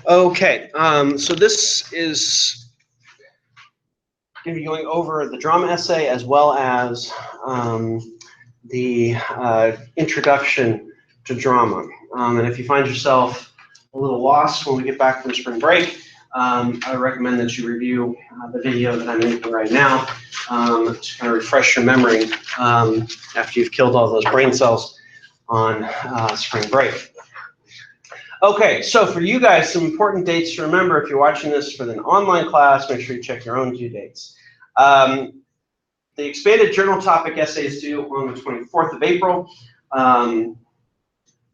Okay, so this is going to be going over the drama essay as well as the introduction to drama. And if you find yourself a little lost when we get back from spring break, I recommend that you review the video that I'm making right now to kind of refresh your memory after you've killed all those brain cells on spring break. Okay, so for you guys, some important dates to remember if you're watching this for an online class. Make sure you check your own due dates. The expanded journal topic essay is due on the 24th of April.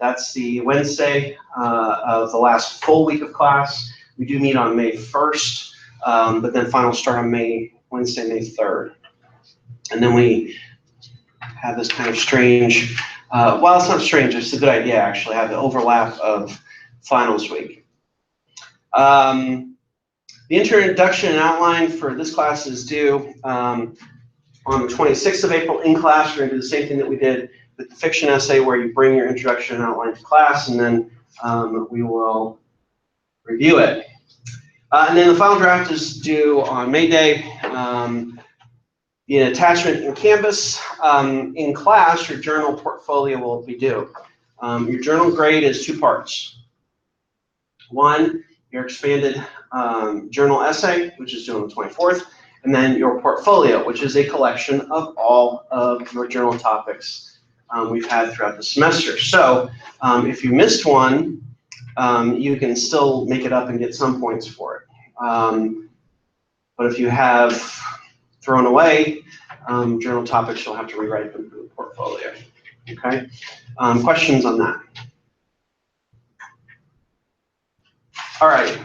That's the Wednesday of the last full week of class. We do meet on May 1st, but then finals start on Wednesday, May 3rd. And then we have this kind of strange, well, it's not strange, it's a good idea actually, have the overlap of finals week. The introduction and outline for this class is due on the 26th of April in class. We're going to do the same thing that we did with the fiction essay, where you bring your introduction and outline to class, and then we will review it. And then the final draft is due on May Day. The attachment in Canvas. In class, your journal portfolio will be due. Your journal grade is 2 parts. One, your expanded journal essay, which is due on the 24th, and then your portfolio, which is a collection of all of your journal topics we've had throughout the semester. So if you missed one, you can still make it up and get some points for it. But if you have thrown away journal topics, you'll have to rewrite them for the portfolio. Okay? Questions on that? All right.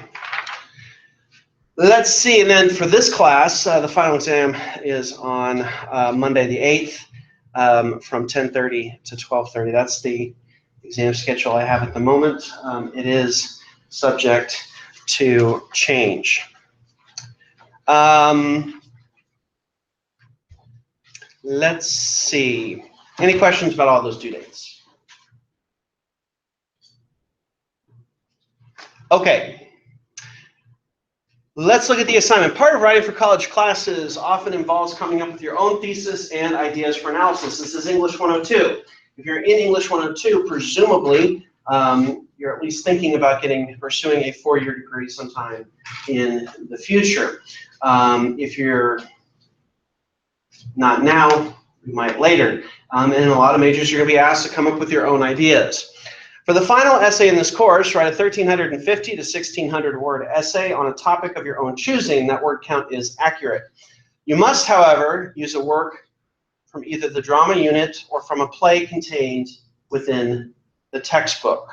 Let's see, and then for this class, the final exam is on Monday the 8th from 10:30 to 12:30. That's the exam schedule I have at the moment. It is subject to change. Let's see. Any questions about all those due dates? Okay. Let's look at the assignment. Part of writing for college classes often involves coming up with your own thesis and ideas for analysis. This is English 102. If you're in English 102, presumably you're at least thinking about pursuing a 4-year degree sometime in the future. If you're not now, you might later. And in a lot of majors, you're going to be asked to come up with your own ideas. For the final essay in this course, write a 1,350 to 1,600 word essay on a topic of your own choosing. That word count is accurate. You must, however, use a work from either the drama unit or from a play contained within the textbook.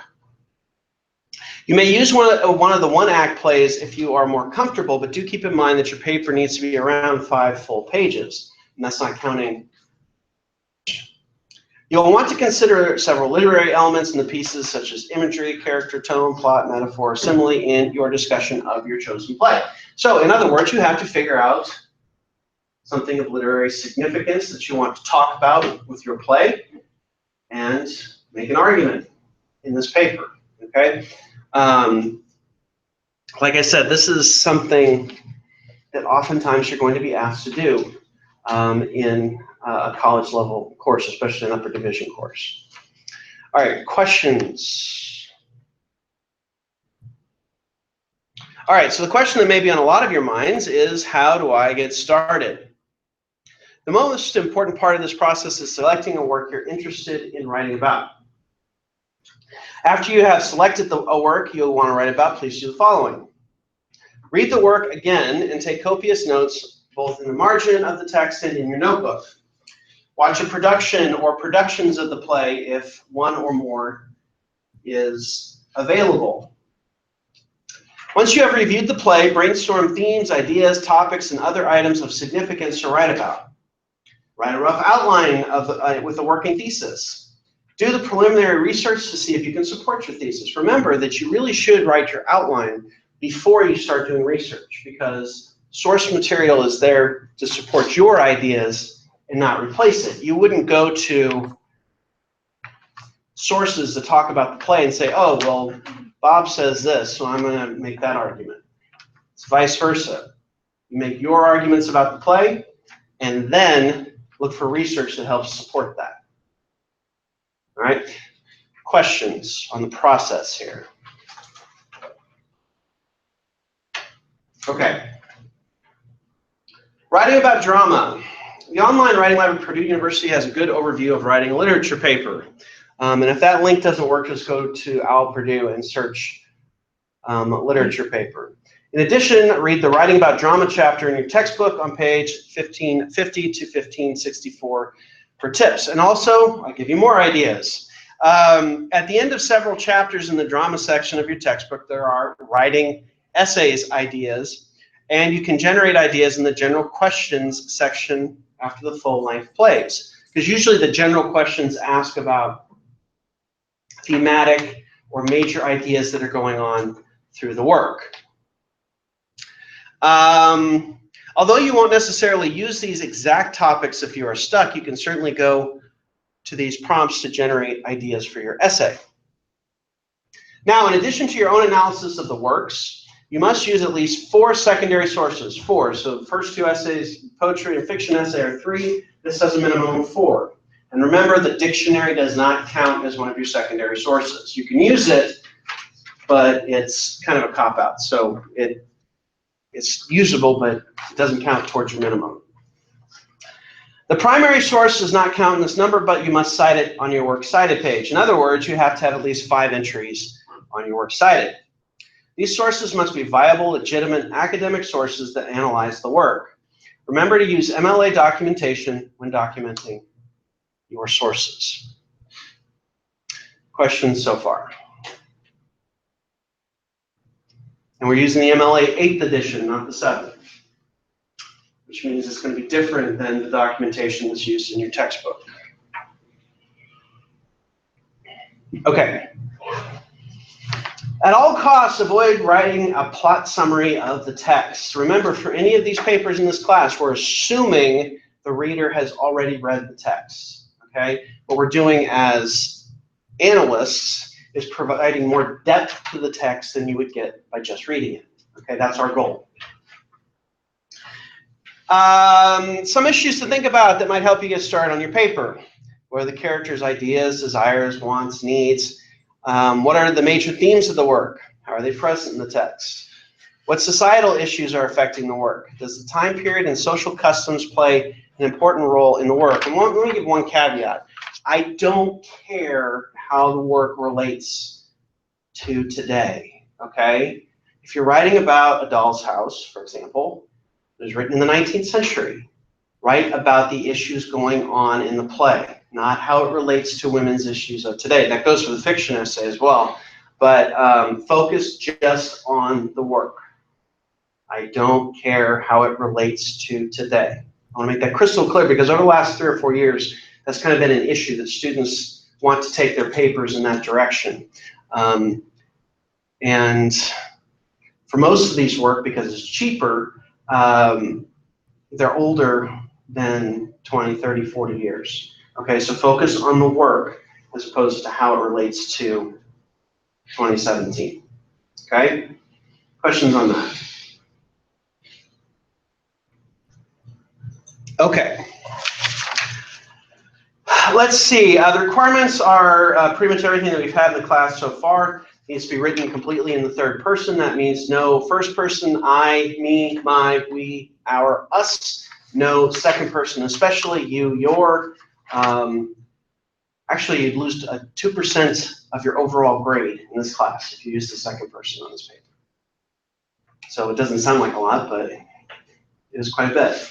You may use one of the one-act plays if you are more comfortable, but do keep in mind that your paper needs to be around 5 full pages, and that's not counting. You'll want to consider several literary elements in the pieces, such as imagery, character, tone, plot, metaphor, simile, in your discussion of your chosen play. So, in other words, you have to figure out something of literary significance that you want to talk about with your play and make an argument in this paper, okay? Like I said, this is something that oftentimes you're going to be asked to do in a college level course, especially an upper division course. All right, questions? All right, so the question that may be on a lot of your minds is, how do I get started? The most important part of this process is selecting a work you're interested in writing about. After you have selected a work you'll want to write about, please do the following. Read the work again and take copious notes both in the margin of the text and in your notebook. Watch a production or productions of the play if one or more is available. Once you have reviewed the play, brainstorm themes, ideas, topics, and other items of significance to write about. Write a rough outline of with a working thesis. Do the preliminary research to see if you can support your thesis. Remember that you really should write your outline before you start doing research, because source material is there to support your ideas and not replace it. You wouldn't go to sources to talk about the play and say, oh, well, Bob says this, so I'm going to make that argument. It's vice versa. You make your arguments about the play, and then look for research that helps support that. All right? Questions on the process here? Okay. Writing about drama. The online writing lab at Purdue University has a good overview of writing a literature paper. And if that link doesn't work, just go to OWL Purdue and search literature paper. In addition, read the Writing About Drama chapter in your textbook on page 1550 to 1564 for tips. And also, I'll give you more ideas. At the end of several chapters in the drama section of your textbook, there are writing essays ideas, and you can generate ideas in the general questions section after the full-length plays. Because usually the general questions ask about thematic or major ideas that are going on through the work. Although you won't necessarily use these exact topics if you are stuck, you can certainly go to these prompts to generate ideas for your essay. Now, in addition to your own analysis of the works, you must use at least 4 secondary sources. 4. So the first 2 essays, poetry and fiction essay, are 3. This has a minimum of 4. And remember, the dictionary does not count as one of your secondary sources. You can use it, but it's kind of a cop-out. So it's usable, but it doesn't count towards your minimum. The primary source does not count in this number, but you must cite it on your Works Cited page. In other words, you have to have at least 5 entries on your Works Cited. These sources must be viable, legitimate academic sources that analyze the work. Remember to use MLA documentation when documenting your sources. Questions so far? And we're using the MLA 8th edition, not the 7th, which means it's going to be different than the documentation that's used in your textbook. Okay. At all costs, avoid writing a plot summary of the text. Remember, for any of these papers in this class, we're assuming the reader has already read the text. Okay? What we're doing as analysts is providing more depth to the text than you would get by just reading it. Okay, that's our goal. Some issues to think about that might help you get started on your paper. What are the characters' ideas, desires, wants, needs? What are the major themes of the work? How are they present in the text? What societal issues are affecting the work? Does the time period and social customs play an important role in the work? And let me give one caveat. I don't care how the work relates to today, okay? If you're writing about A Doll's House, for example, it was written in the 19th century. Write about the issues going on in the play, not how it relates to women's issues of today. That goes for the fiction essay as well, but focus just on the work. I don't care how it relates to today. I want to make that crystal clear because over the last 3 or 4 years, that's kind of been an issue that students want to take their papers in that direction. And for most of these work, because it's cheaper, they're older than 20, 30, 40 years. Okay, so focus on the work as opposed to how it relates to 2017. Okay? Questions on that? Okay. Let's see. The requirements are pretty much everything that we've had in the class so far. It needs to be written completely in the 3rd person. That means no first person, I, me, my, we, our, us. No second person, especially you, your. Actually, you'd lose 2% of your overall grade in this class if you use the second person on this paper. So it doesn't sound like a lot, but it is quite a bit.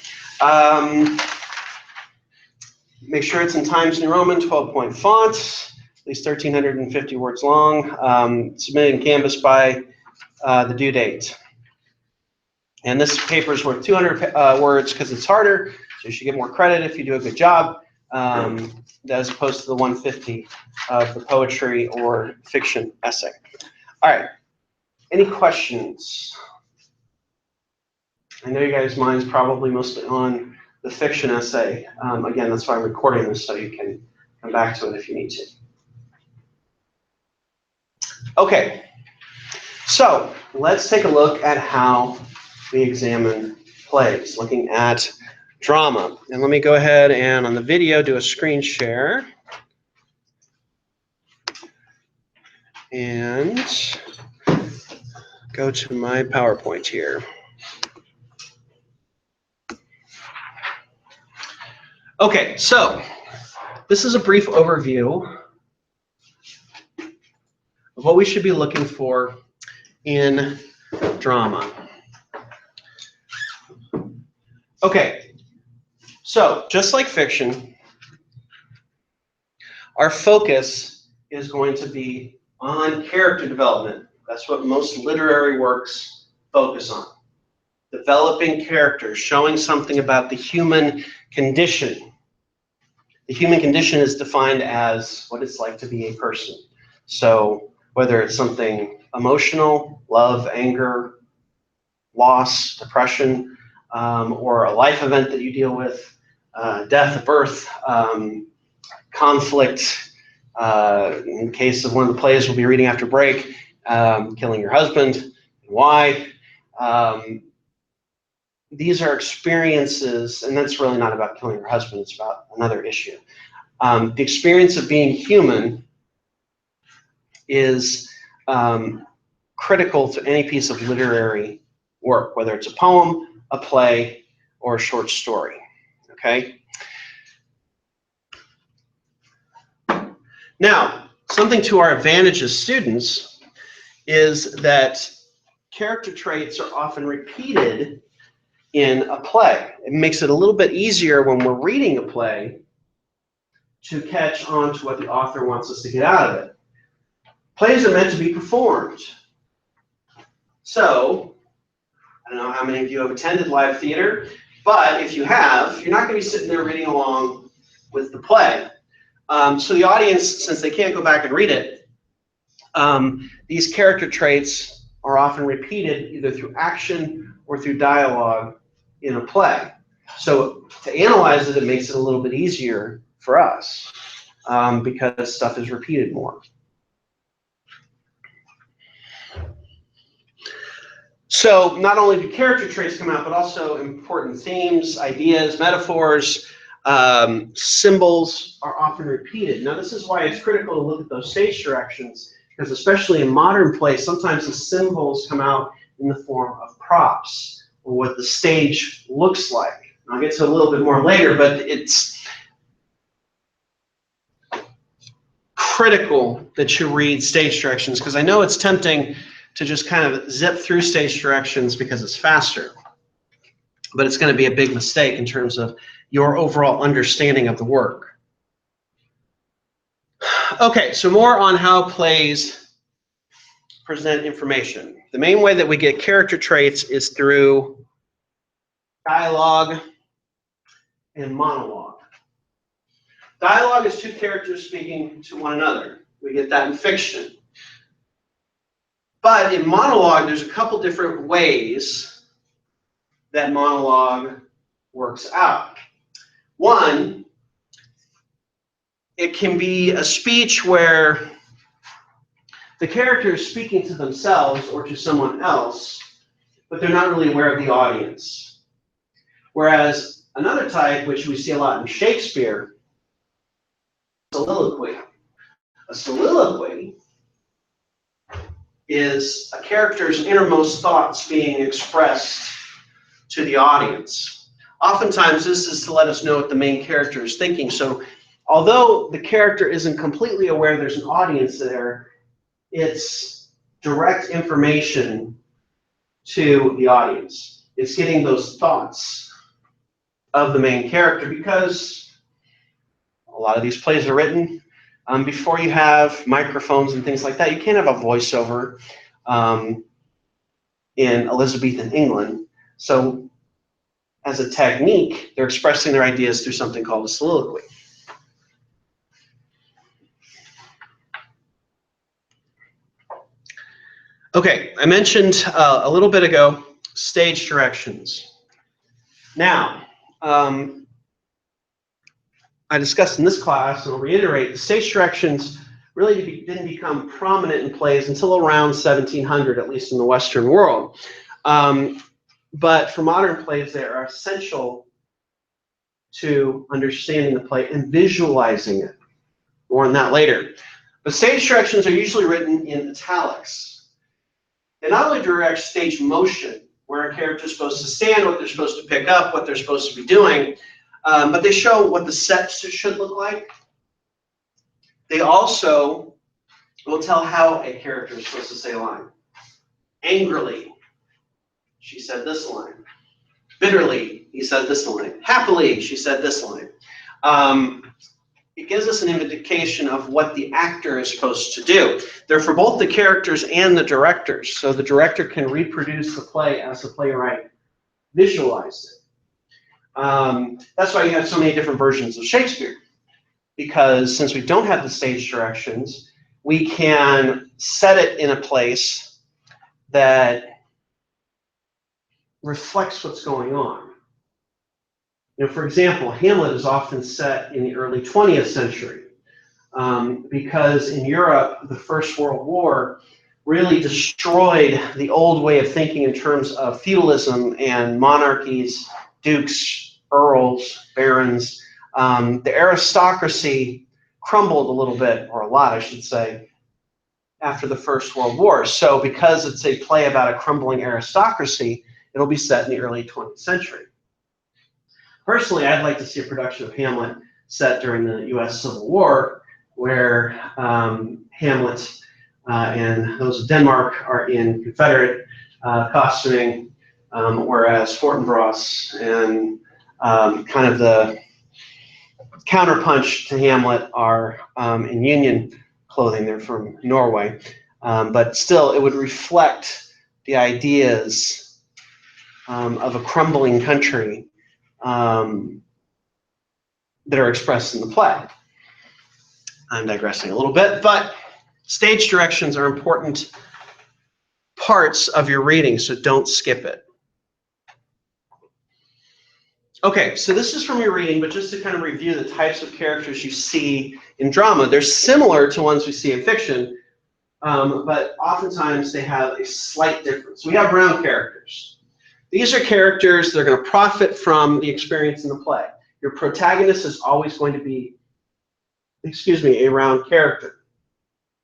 Make sure it's in Times New Roman, 12-point font, at least 1,350 words long. Submitted in Canvas by the due date. And this paper is worth 200 words because it's harder, so you should get more credit if you do a good job, as opposed to the 150 of the poetry or fiction essay. All right, any questions? I know you guys' mind's probably mostly on the fiction essay. Again, that's why I'm recording this, so you can come back to it if you need to. Okay. So let's take a look at how we examine plays, looking at drama. And let me go ahead and on the video do a screen share. And go to my PowerPoint here. Okay, so this is a brief overview of what we should be looking for in drama. Okay, so just like fiction, our focus is going to be on character development. That's what most literary works focus on. Developing characters, showing something about the human condition. The human condition is defined as what it's like to be a person. So whether it's something emotional, love, anger, loss, depression, or a life event that you deal with, death, birth, conflict, in the case of one of the plays we'll be reading after break, killing your husband, and why. These are experiences, and that's really not about killing your husband, it's about another issue. The experience of being human is critical to any piece of literary work, whether it's a poem, a play, or a short story, okay? Now, something to our advantage as students is that character traits are often repeated in a play. It makes it a little bit easier when we're reading a play to catch on to what the author wants us to get out of it. Plays are meant to be performed. So, I don't know how many of you have attended live theater, but if you have, you're not going to be sitting there reading along with the play. So the audience, since they can't go back and read it, these character traits are often repeated either through action or through dialogue in a play. So to analyze it, it makes it a little bit easier for us because stuff is repeated more. So not only do character traits come out, but also important themes, ideas, metaphors, symbols are often repeated. Now this is why it's critical to look at those stage directions, because especially in modern plays, sometimes the symbols come out in the form of props, or what the stage looks like. I'll get to a little bit more later, but it's critical that you read stage directions, because I know it's tempting to just kind of zip through stage directions because it's faster. But it's going to be a big mistake in terms of your overall understanding of the work. Okay, so more on how plays present information. The main way that we get character traits is through dialogue and monologue. Dialogue is two characters speaking to one another. We get that in fiction. But in monologue, there's a couple different ways that monologue works out. One, it can be a speech where the character is speaking to themselves or to someone else, but they're not really aware of the audience. Whereas another type, which we see a lot in Shakespeare, soliloquy. A soliloquy is a character's innermost thoughts being expressed to the audience. Oftentimes, this is to let us know what the main character is thinking. So, although the character isn't completely aware there's an audience there, it's direct information to the audience. It's getting those thoughts of the main character, because a lot of these plays are written before you have microphones and things like that. You can't have a voiceover in Elizabethan England. So as a technique, they're expressing their ideas through something called a soliloquy. Okay, I mentioned a little bit ago stage directions. Now, I discussed in this class, and I'll reiterate, the stage directions really didn't become prominent in plays until around 1700, at least in the Western world. But for modern plays, they are essential to understanding the play and visualizing it. More on that later. But stage directions are usually written in italics. They not only direct stage motion, where a character is supposed to stand, what they're supposed to pick up, what they're supposed to be doing, but they show what the set should look like. They also will tell how a character is supposed to say a line. Angrily, she said this line. Bitterly, he said this line. Happily, she said this line. It gives us an indication of what the actor is supposed to do. They're for both the characters and the directors, so the director can reproduce the play as the playwright visualized it. That's why you have so many different versions of Shakespeare, because since we don't have the stage directions, we can set it in a place that reflects what's going on. You know, for example, Hamlet is often set in the early 20th century because in Europe, the First World War really destroyed the old way of thinking in terms of feudalism and monarchies, dukes, earls, barons. The aristocracy crumbled a little bit, or a lot, I should say, after the First World War. So because it's a play about a crumbling aristocracy, it'll be set in the early 20th century. Personally, I'd like to see a production of Hamlet set during the U.S. Civil War, where Hamlet and those of Denmark are in Confederate costuming, whereas Fortinbras and kind of the counterpunch to Hamlet are in Union clothing. They're from Norway. But still, it would reflect the ideas of a crumbling country that are expressed in the play. I'm digressing a little bit, but stage directions are important parts of your reading, so don't skip it. Okay, so this is from your reading, but just to kind of review the types of characters you see in drama, they're similar to ones we see in fiction, but oftentimes they have a slight difference. We have round characters. These are characters that are going to profit from the experience in the play. Your protagonist is always going to be, a round character.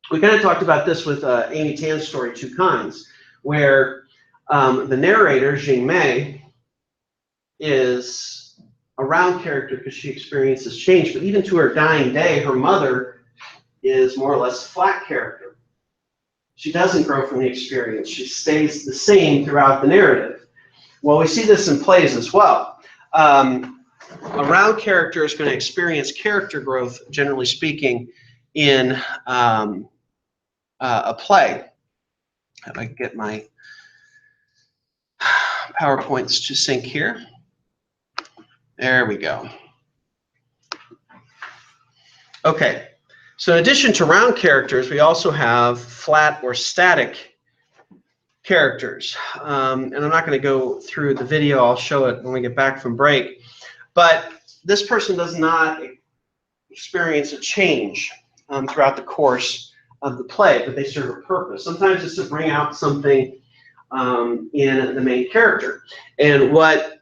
We kind of talked about this with Amy Tan's story, Two Kinds, where the narrator, Jing Mei, is a round character because she experiences change, but even to her dying day, her mother is more or less a flat character. She doesn't grow from the experience. She stays the same throughout the narrative. Well, we see this in plays as well. A round character is going to experience character growth, generally speaking, in a play. If I can get my PowerPoints to sync here. There we go. Okay, so in addition to round characters, we also have flat or static characters. And I'm not going to go through the video. I'll show it when we get back from break. But this person does not experience a change throughout the course of the play, but they serve a purpose. Sometimes it's to bring out something in the main character. And what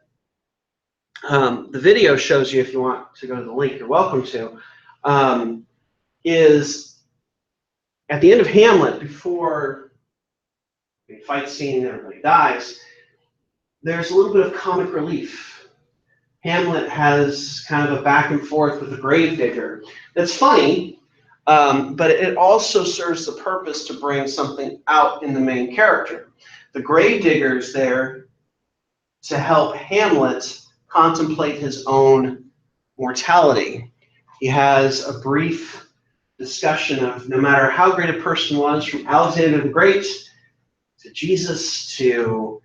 the video shows you, if you want to go to the link, you're welcome to, is at the end of Hamlet, before the fight scene, everybody dies, there's a little bit of comic relief. Hamlet has kind of a back and forth with the gravedigger. That's funny, but it also serves the purpose to bring something out in the main character. The gravedigger is there to help Hamlet contemplate his own mortality. He has a brief discussion of no matter how great a person was, from Alexander the Great to Jesus to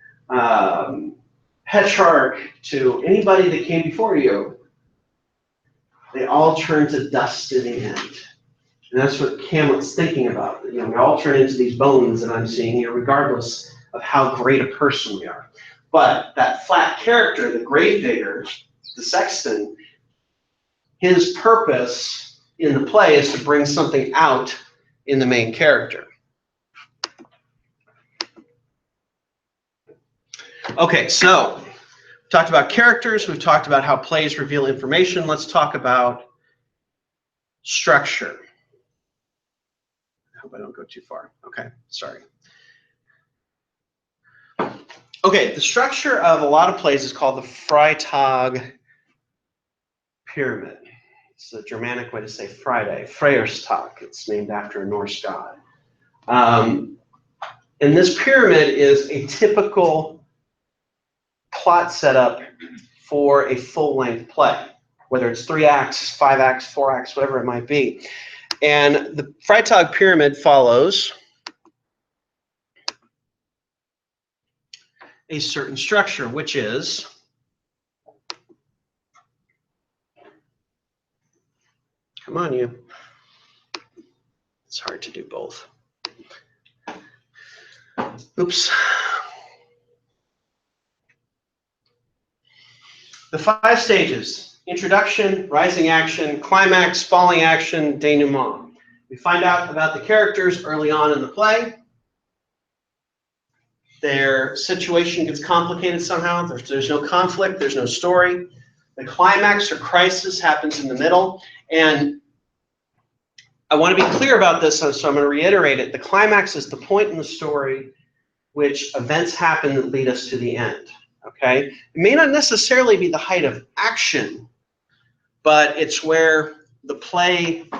Petrarch to anybody that came before you, they all turn to dust in the end. And that's what Hamlet's thinking about. You know, we all turn into these bones that I'm seeing here, regardless of how great a person we are. But that flat character, the gravedigger, the sexton, his purpose in the play is to bring something out in the main character. Okay, so we've talked about characters, we've talked about how plays reveal information. Let's talk about structure. I hope I don't go too far. Okay, sorry. Okay, the structure of a lot of plays is called the Freytag pyramid. It's a Germanic way to say Friday, Freyerstag. It's named after a Norse god. And this pyramid is a typical plot setup for a full-length play, whether it's 3 acts, 5 acts, 4 acts, whatever it might be. And the Freytag pyramid follows a certain structure, which is come on, you. It's hard to do both. Oops. The 5 stages: introduction, rising action, climax, falling action, denouement. We find out about the characters early on in the play. Their situation gets complicated somehow. There's no conflict, there's no story. The climax or crisis happens in the middle. And I want to be clear about this, so I'm going to reiterate it. The climax is the point in the story which events happen that lead us to the end. Okay? It may not necessarily be the height of action, but it's where the play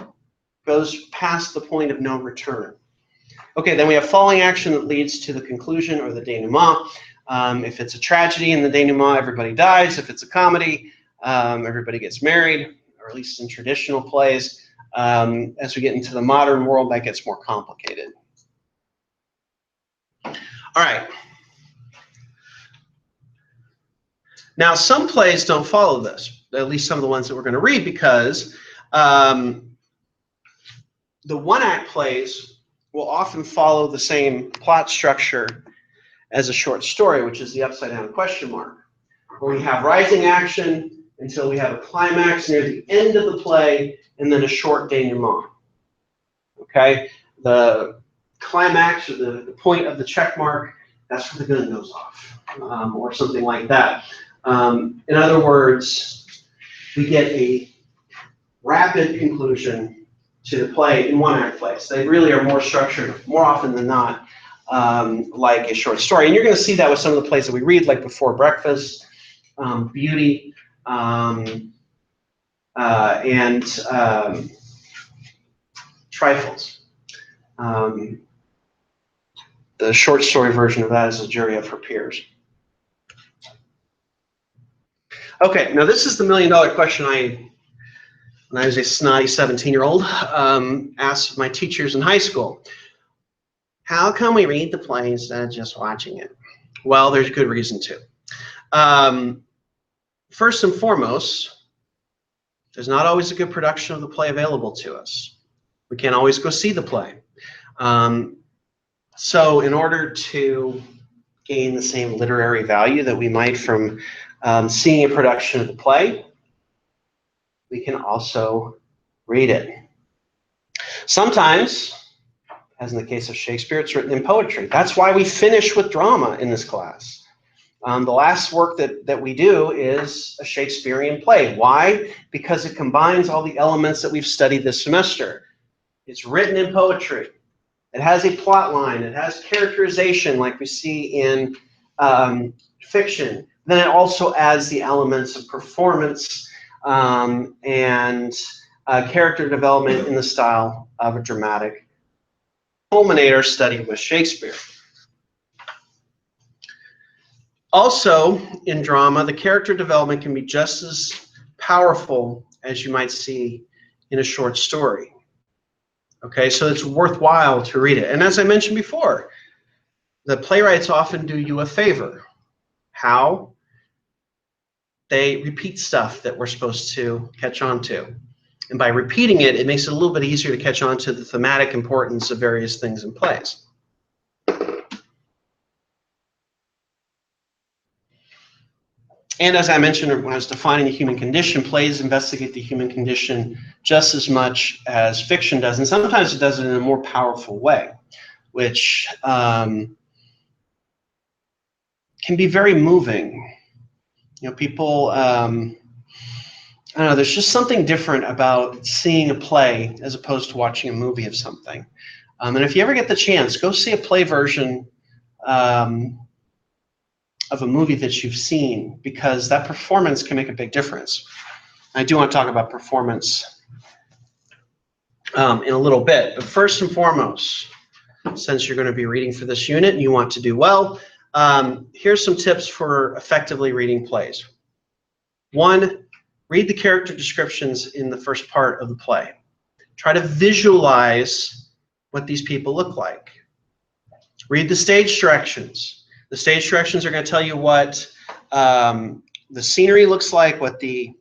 goes past the point of no return. Okay, then we have falling action that leads to the conclusion or the denouement. If it's a tragedy in the denouement, everybody dies. If it's a comedy, everybody gets married, or at least in traditional plays. As we get into the modern world, that gets more complicated. All right. Now, some plays don't follow this, at least some of the ones that we're going to read, because the one-act plays will often follow the same plot structure as a short story, which is the upside-down question mark, where we have rising action until we have a climax near the end of the play, and then a short denouement. Okay? The climax, or the point of the check mark, that's where the gun goes off, or something like that. In other words, we get a rapid conclusion to the play in one-act plays. They really are more structured, more often than not, like a short story. And you're going to see that with some of the plays that we read, like Before Breakfast, Beauty, and Trifles. The short story version of that is A Jury of Her Peers. Okay, now this is the million-dollar question when I was a snotty 17-year-old, asked my teachers in high school, how can we read the play instead of just watching it? Well, there's good reason to. First and foremost, there's not always a good production of the play available to us. We can't always go see the play. So in order to gain the same literary value that we might from seeing a production of the play, we can also read it. Sometimes, as in the case of Shakespeare, it's written in poetry. That's why we finish with drama in this class. The last work that we do is a Shakespearean play. Why? Because it combines all the elements that we've studied this semester. It's written in poetry. It has a plot line. It has characterization like we see in fiction. Then it also adds the elements of performance and character development in the style of a dramatic culminator studied with Shakespeare. Also, in drama, the character development can be just as powerful as you might see in a short story. Okay, so it's worthwhile to read it. And as I mentioned before, the playwrights often do you a favor. How? They repeat stuff that we're supposed to catch on to. And by repeating it, it makes it a little bit easier to catch on to the thematic importance of various things in plays. And as I mentioned when I was defining the human condition, plays investigate the human condition just as much as fiction does, and sometimes it does it in a more powerful way, which can be very moving. You know, people, I don't know, there's just something different about seeing a play as opposed to watching a movie of something. And if you ever get the chance, go see a play version of a movie that you've seen, because that performance can make a big difference. I do want to talk about performance in a little bit, but first and foremost, since you're going to be reading for this unit and you want to do well, here's some tips for effectively reading plays. 1, read the character descriptions in the first part of the play. Try to visualize what these people look like. Read the stage directions. The stage directions are going to tell you what the scenery looks like, what the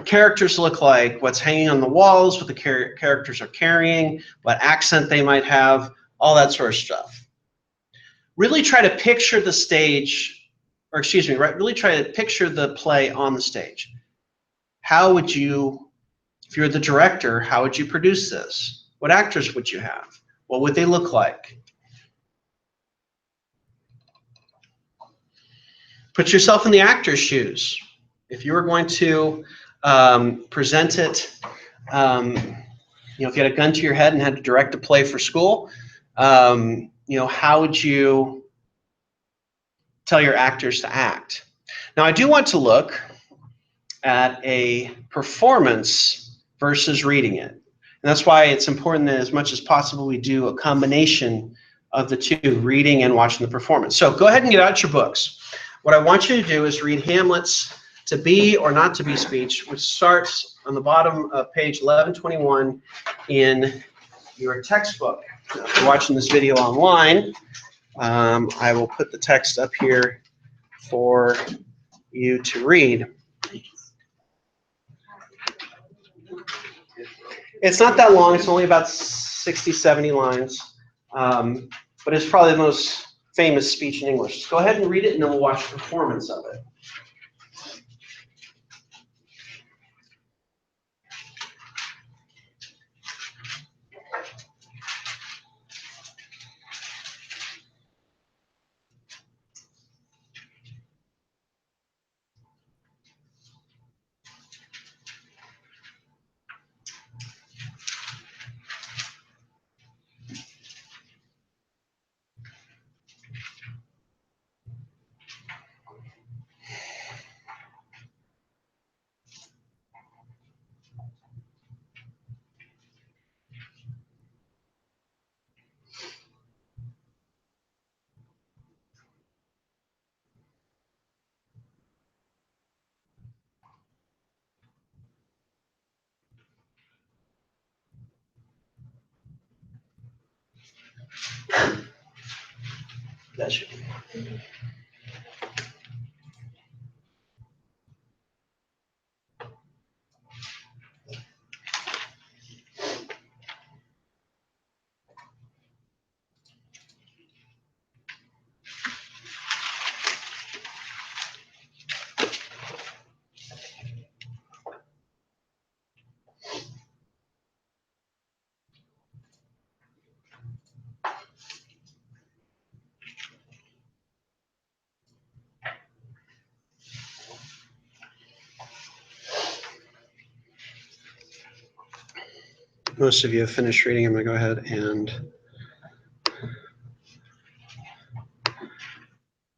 characters look like, what's hanging on the walls, what the characters are carrying, what accent they might have, all that sort of stuff. Really try to picture the stage, or excuse me, right? Really try to picture the play on the stage. How would you, if you're the director, how would you produce this? What actors would you have? What would they look like? Put yourself in the actor's shoes. If you were going to present it, you know, if you had a gun to your head and had to direct a play for school, you know, how would you tell your actors to act? Now, I do want to look at a performance versus reading it. And that's why it's important that as much as possible we do a combination of the two, reading and watching the performance. So go ahead and get out your books. What I want you to do is read Hamlet's To Be or Not to Be speech, which starts on the bottom of page 1121 in your textbook. Now, if you're watching this video online, I will put the text up here for you to read. It's not that long. It's only about 60, 70 lines, but it's probably the most famous speech in English. Just go ahead and read it, and then we'll watch a performance of it. That should be. Most of you have finished reading. I'm going to go ahead and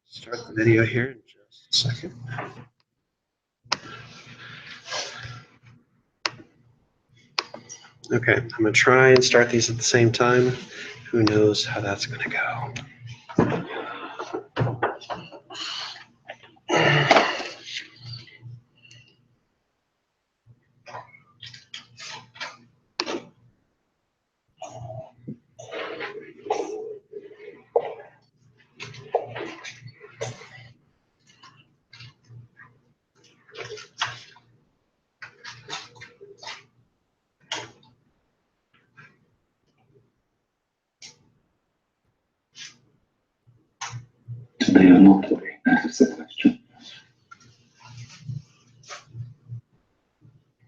start the video here in just a second. Okay, I'm going to try and start these at the same time. Who knows how that's going to go? they or not to be? That is the question.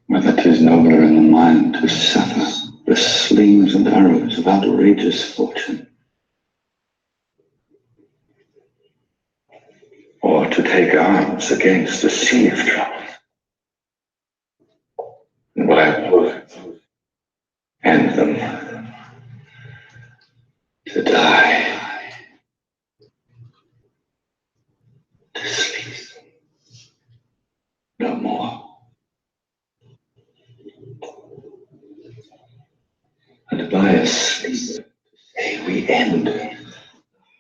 Whether 'tis nobler in the mind to suffer the slings and arrows of outrageous fortune, or to take arms against the sea of trouble, and by words end them, to die, to sleep no more. And by a sleep, say we end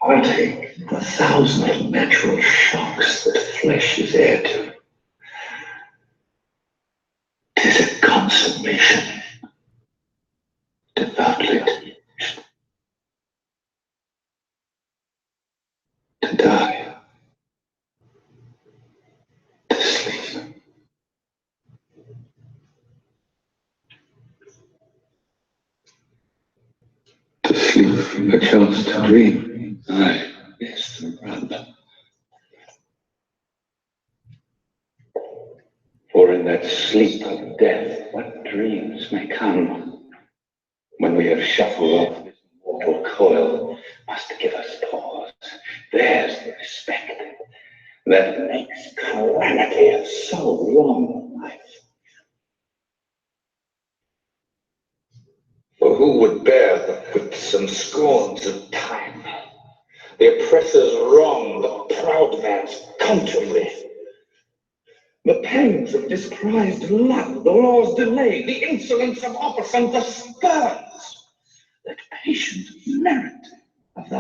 heartache, the 1,000 natural shocks that flesh is heir to. 'Tis a consummation, devoutly to die, to sleep. To sleep, perchance to dream. Aye, yes, to run. For in that sleep of death, what dreams may come, when we have shuffled off this mortal coil, must give us pause. There's the respect that makes calamity of so long a life. For who would bear the whips and scorns of time, the oppressor's wrong, the proud man's contumely, the pangs of disprized love, the law's delay, the insolence of office, and the spurns that patient merit of the